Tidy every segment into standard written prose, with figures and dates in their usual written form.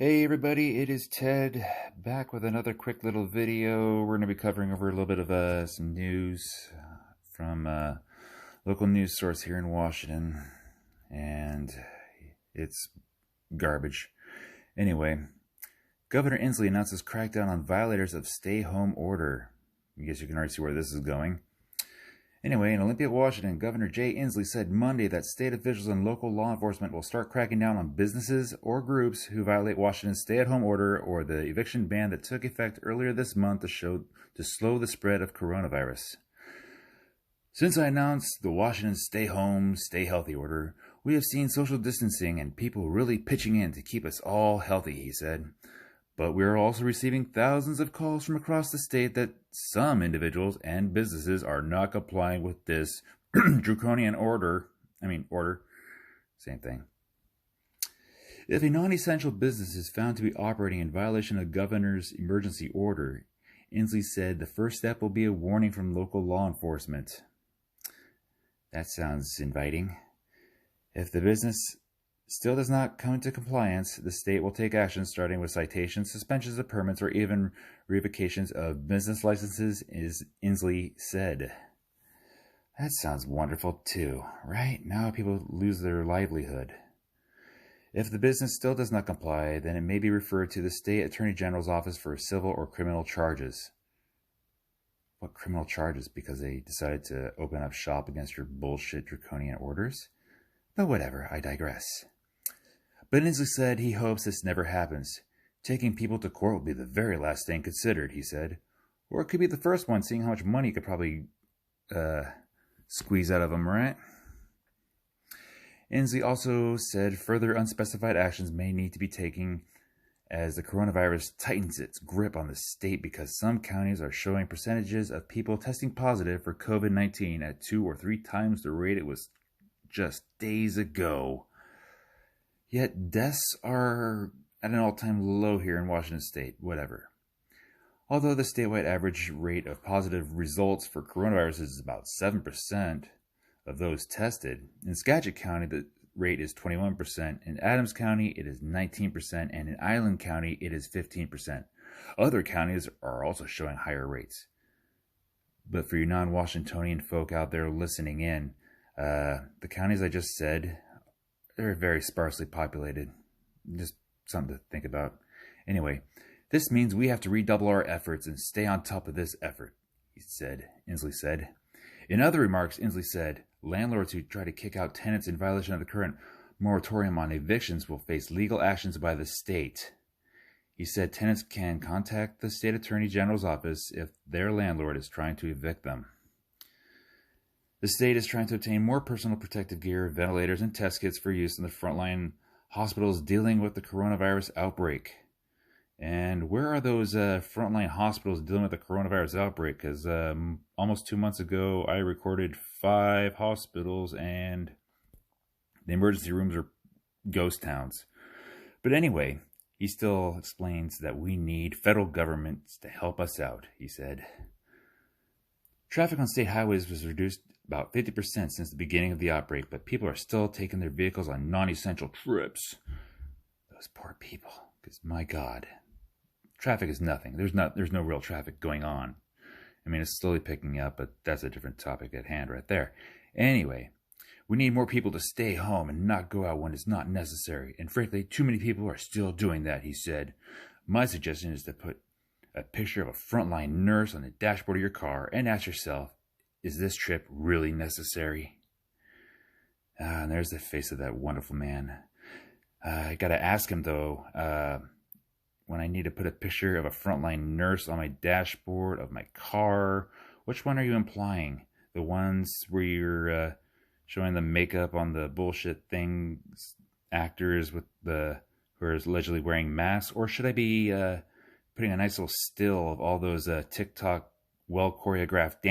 Hey everybody, it is Ted back with another quick little video. We're going to be covering over a little bit of some news from a local news source here in Washington, and it's garbage. Anyway, Governor Inslee announces crackdown on violators of stay-home order. I guess you can already see where this is going. Anyway, in Olympia, Washington, Governor Jay Inslee said Monday that state officials and local law enforcement will start cracking down on businesses or groups who violate Washington's stay-at-home order or the eviction ban that took effect earlier this month to slow the spread of coronavirus. Since I announced the Washington Stay Home, Stay Healthy order, we have seen social distancing and people really pitching in to keep us all healthy, he said. But we are also receiving thousands of calls from across the state that some individuals and businesses are not complying with this draconian order. Same thing. If a non-essential business is found to be operating in violation of the governor's emergency order, Inslee said the first step will be a warning from local law enforcement. That sounds inviting. If the business still does not come into compliance, the state will take action starting with citations, suspensions of permits, or even revocations of business licenses, as Inslee said. That sounds wonderful too, right? Now people lose their livelihood. If the business still does not comply, then it may be referred to the state attorney general's office for civil or criminal charges. What criminal charges? Because they decided to open up shop against your bullshit draconian orders? But whatever, I digress. But Inslee said he hopes this never happens. Taking people to court will be the very last thing considered, he said. Or it could be the first one, seeing how much money you could probably squeeze out of them, right? Inslee also said further unspecified actions may need to be taken as the coronavirus tightens its grip on the state because some counties are showing percentages of people testing positive for COVID-19 at 2 or 3 times the rate it was just days ago. Yet deaths are at an all-time low here in Washington state, whatever. Although the statewide average rate of positive results for coronavirus is about 7% of those tested, in Skagit County the rate is 21%, in Adams County it is 19%, and in Island County it is 15%. Other counties are also showing higher rates. But for you non-Washingtonian folk out there listening in, the counties I just said, they're very sparsely populated. Just something to think about. Anyway, this means we have to redouble our efforts and stay on top of this effort, Inslee said. In other remarks, Inslee said, landlords who try to kick out tenants in violation of the current moratorium on evictions will face legal actions by the state. He said tenants can contact the state attorney general's office if their landlord is trying to evict them. The state is trying to obtain more personal protective gear, ventilators, and test kits for use in the frontline hospitals dealing with the coronavirus outbreak. And where are those frontline hospitals dealing with the coronavirus outbreak? Because almost 2 months ago, I recorded 5 hospitals, and the emergency rooms are ghost towns. But anyway, he still explains that we need federal governments to help us out, he said. Traffic on state highways was reduced about 50% since the beginning of the outbreak, but people are still taking their vehicles on non-essential trips. Those poor people, because my God, traffic is nothing. There's no real traffic going on. I mean, it's slowly picking up, but that's a different topic at hand right there. Anyway, we need more people to stay home and not go out when it's not necessary. And frankly, too many people are still doing that, he said. My suggestion is to put a picture of a frontline nurse on the dashboard of your car and ask yourself, is this trip really necessary? And there's the face of that wonderful man. I gotta ask him though, when I need to put a picture of a frontline nurse on my dashboard of my car, which one are you implying? The ones where you're showing the makeup on the bullshit things, actors with who are allegedly wearing masks, or should I be putting a nice little still of all those TikTok well choreographed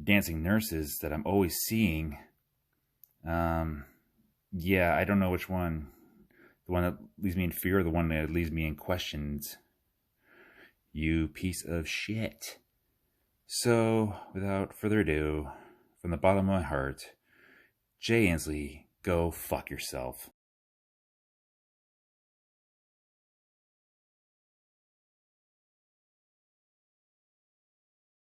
dancing nurses that I'm always seeing? Yeah, I don't know which one. The one that leaves me in fear or the one that leaves me in questions. You piece of shit. So, without further ado, from the bottom of my heart, Jay Inslee, go fuck yourself.